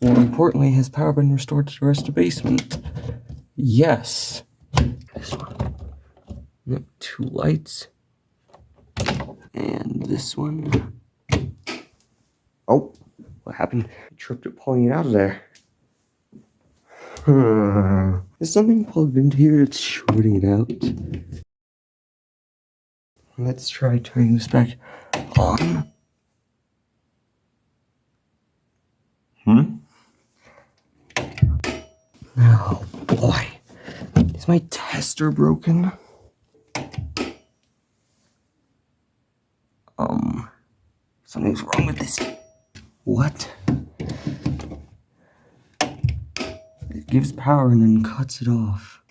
More importantly, has power been restored to the rest of the basement? Yes. This one. Yep, 2 lights. And this one. Oh, what happened? I tripped it pulling it out of there. There's something plugged into here that's shorting it out. Let's try turning this back on. Oh boy. Is my tester broken? Something's wrong with this. What? It gives power and then cuts it off.